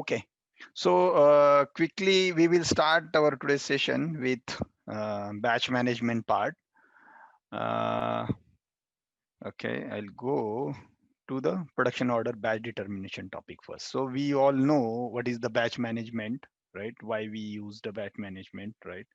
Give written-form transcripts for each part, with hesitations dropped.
Okay, so quickly we will start our today's session with batch management part. Uh, okay, I'll go to the production order batch determination topic first. So we all know what is the batch management, right? Why we use the batch management, right?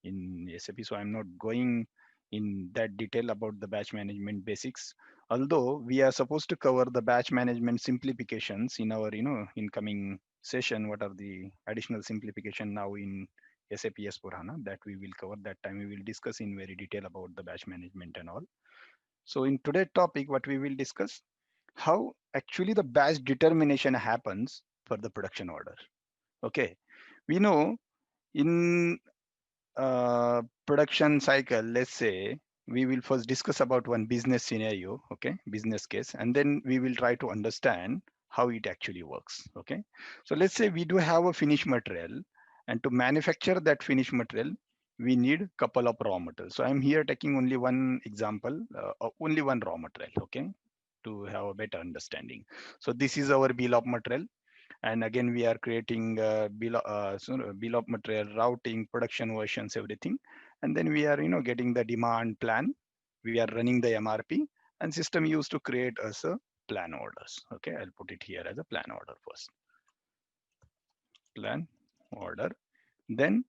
In SAP. So I'm not going in that detail about the batch management basics. Although we are supposed to cover the batch management simplifications in our, incoming session. What are the additional simplification now in SAP S4HANA that we will cover that time. We will discuss in very detail about the batch management and all. So in today's topic, what we will discuss how actually the batch determination happens for the production order. Okay, we know in production cycle, let's say we will first discuss about one business scenario, okay, business case, and then we will try to understand how it actually works. Okay, so let's say we do have a finished material, and to manufacture that finished material we need couple of raw materials. So I'm here taking only one example, only one raw material, okay, to have a better understanding. So this is our bill of material, and again we are creating bill of material, routing, production versions, everything, and then we are getting the demand plan. We are running the MRP, and system used to create us a plan orders. Okay, I'll put it here as a plan order first. Plan order. Then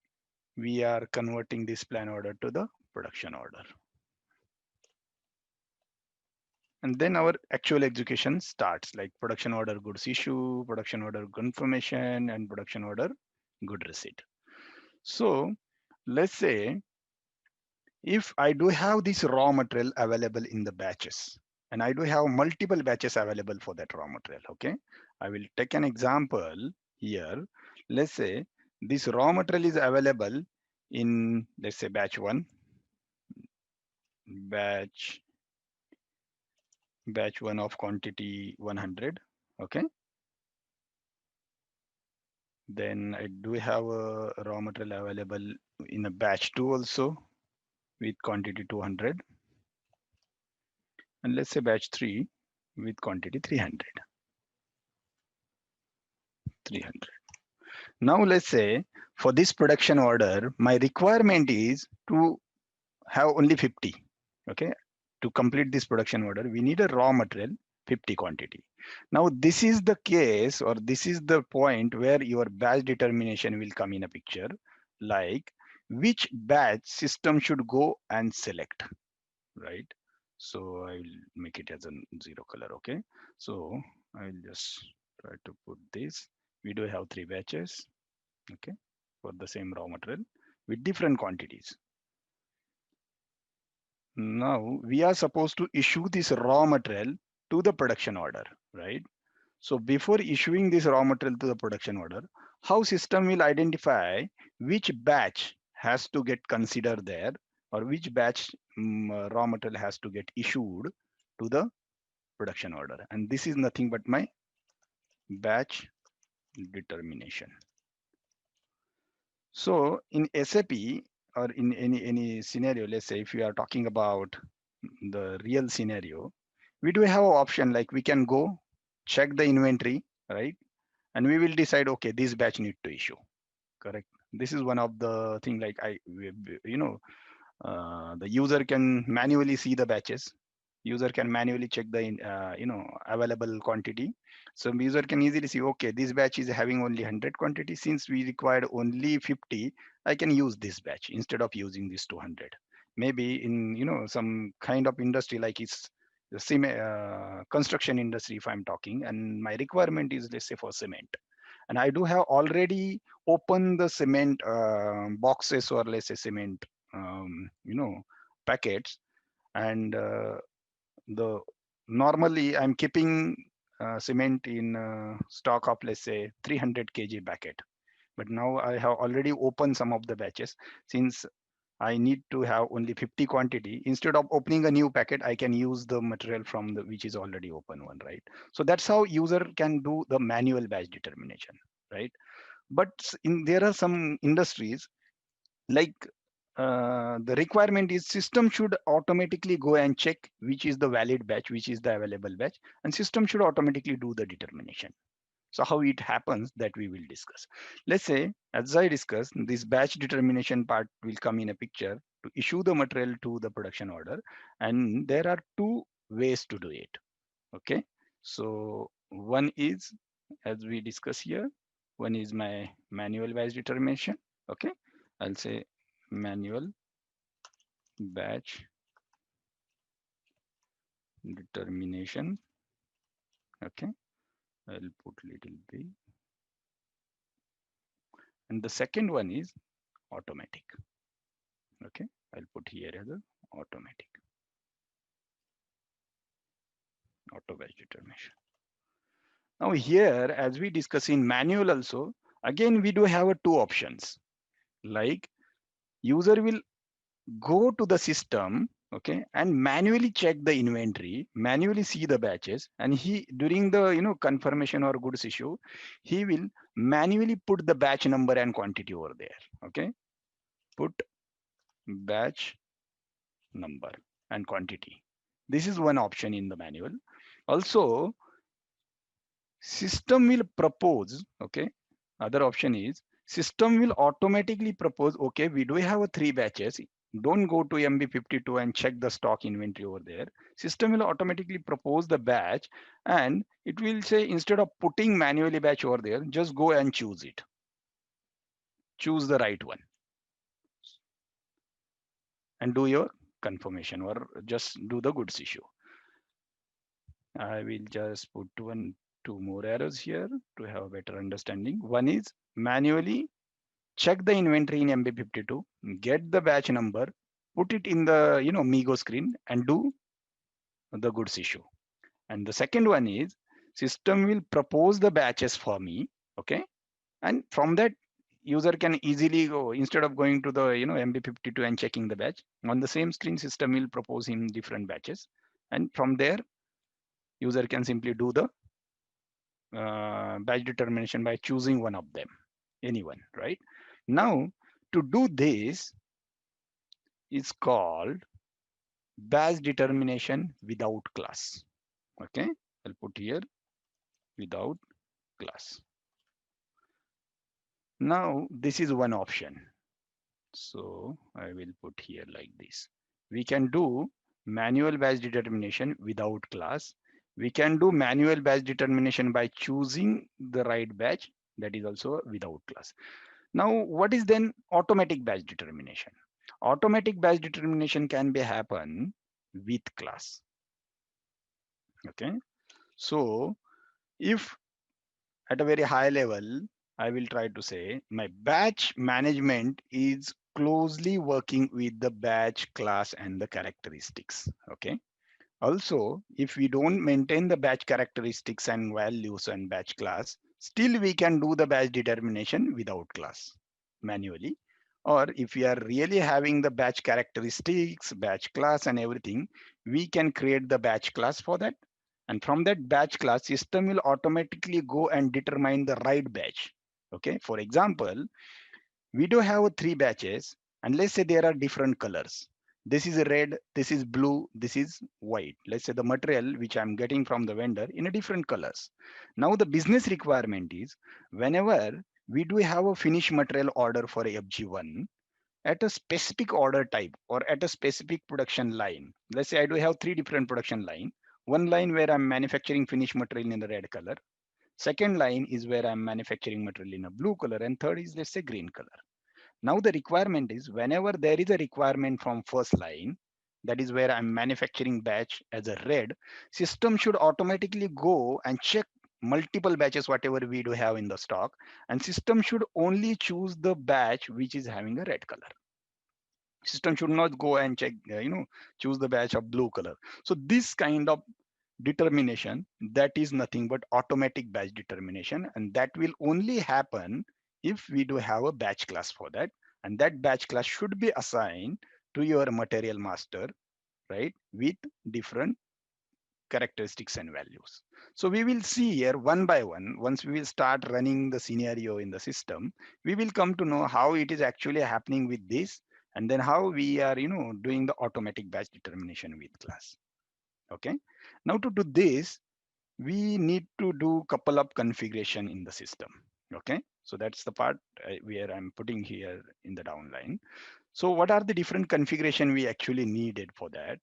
we are converting this plan order to the production order, and then our actual execution starts, like production order goods issue, production order confirmation, and production order good receipt. So let's say if I do have this raw material available in the batches, and I do have multiple batches available for that raw material. Okay, I will take an example here. Let's say this raw material is available in, let's say, batch 1, batch batch 1 of quantity 100. Okay, then I do have a raw material available in a batch 2 also with quantity 200, and let's say batch 3 with quantity 300. Now let's say for this production order, my requirement is to have only 50. Okay, to complete this production order, we need a raw material 50 quantity. Now this is the case, or this is the point where your batch determination will come in a picture, like which batch system should go and select, right? So I will make it as a zero color. Okay, so I will just try to put this. We do have 3 batches, okay, for the same raw material with different quantities. Now we are supposed to issue this raw material to the production order, right? So before issuing this raw material to the production order, how system will identify which batch has to get considered there, or which batch raw material has to get issued to the production order. And this is nothing but my batch determination. So in SAP, or in any scenario, let's say if we are talking about the real scenario, we do have an option, like we can go check the inventory, right? And we will decide, okay, this batch need to issue, correct? This is one of the thing, like the user can manually see the batches. User can manually check the available quantity. So user can easily see, okay, this batch is having only 100 quantity. Since we required only 50, I can use this batch instead of using this 200. Maybe in some kind of industry, like it's the construction industry, if I'm talking, and my requirement is, let's say, for cement, and I do have already opened the cement boxes, or let's say cement packets, and the normally I'm keeping cement in stock of, let's say, 300 kg packet. But now I have already opened some of the batches. Since I need to have only 50 quantity, instead of opening a new packet, I can use the material from the which is already open one, right? So that's how user can do the manual batch determination, right? But there are some industries, like the requirement is system should automatically go and check which is the valid batch, which is the available batch, and system should automatically do the determination. So how it happens, that we will discuss. Let's say, as I discussed, this batch determination part will come in a picture to issue the material to the production order. And there are two ways to do it. Okay. So one is, as we discuss here, one is my manual batch determination. Okay. I'll say manual batch determination. Okay. I'll put little bit. And the second one is automatic. Okay. I'll put here as a automatic auto batch determination. Now here, as we discuss in manual also, again, we do have two options. Like user will go to the system, okay, and manually check the inventory, manually see the batches, and he, during the confirmation or goods issue, he will manually put the batch number and quantity over there. Okay, put batch number and quantity. This is one option in the manual. Also, system will propose, okay, other option is system will automatically propose, okay, we do have a 3 batches, don't go to MB52 and check the stock inventory over there. System will automatically propose the batch, and it will say, instead of putting manually batch over there, just go and choose it, choose the right one and do your confirmation, or just do the goods issue. I will just put two more arrows here to have a better understanding. One is manually check the inventory in MB52, get the batch number, put it in the Migo screen and do the goods issue. And the second one is system will propose the batches for me, okay? And from that, user can easily go, instead of going to the MB52 and checking the batch, on the same screen system will propose him different batches, and from there user can simply do the batch determination by choosing one of them, anyone, right? Now, to do this is called batch determination without class. Okay, I'll put here without class. Now, this is one option. So I will put here like this. We can do manual batch determination without class. We can do manual batch determination by choosing the right batch, that is also without class. Now, what is then automatic batch determination? Automatic batch determination can be happen with class. Okay, so if at a very high level, I will try to say my batch management is closely working with the batch class and the characteristics. Okay. Also, if we don't maintain the batch characteristics and values and batch class, still we can do the batch determination without class manually. Or if we are really having the batch characteristics, batch class and everything, we can create the batch class for that. And from that batch class, system will automatically go and determine the right batch. Okay. For example, we do have 3 batches, and let's say there are different colors. This is red, this is blue, this is white. Let's say the material which I'm getting from the vendor in a different colors. Now the business requirement is, whenever we do have a finished material order for a FG1 at a specific order type or at a specific production line. Let's say I do have 3 different production line. One line where I'm manufacturing finished material in the red color. Second line is where I'm manufacturing material in a blue color, and third is, let's say, green color. Now the requirement is, whenever there is a requirement from first line, that is where I'm manufacturing batch as a red, system should automatically go and check multiple batches, whatever we do have in the stock, and system should only choose the batch which is having a red color. System should not go and check, choose the batch of blue color. So this kind of determination, that is nothing but automatic batch determination, and that will only happen if we do have a batch class for that, and that batch class should be assigned to your material master, right, with different characteristics and values. So we will see here one by one. Once we will start running the scenario in the system, we will come to know how it is actually happening with this, and then how we are doing the automatic batch determination with class. Okay, now to do this, we need to do couple of configuration in the system. Okay, so that's the part where I'm putting here in the downline. So what are the different configuration we actually needed for that?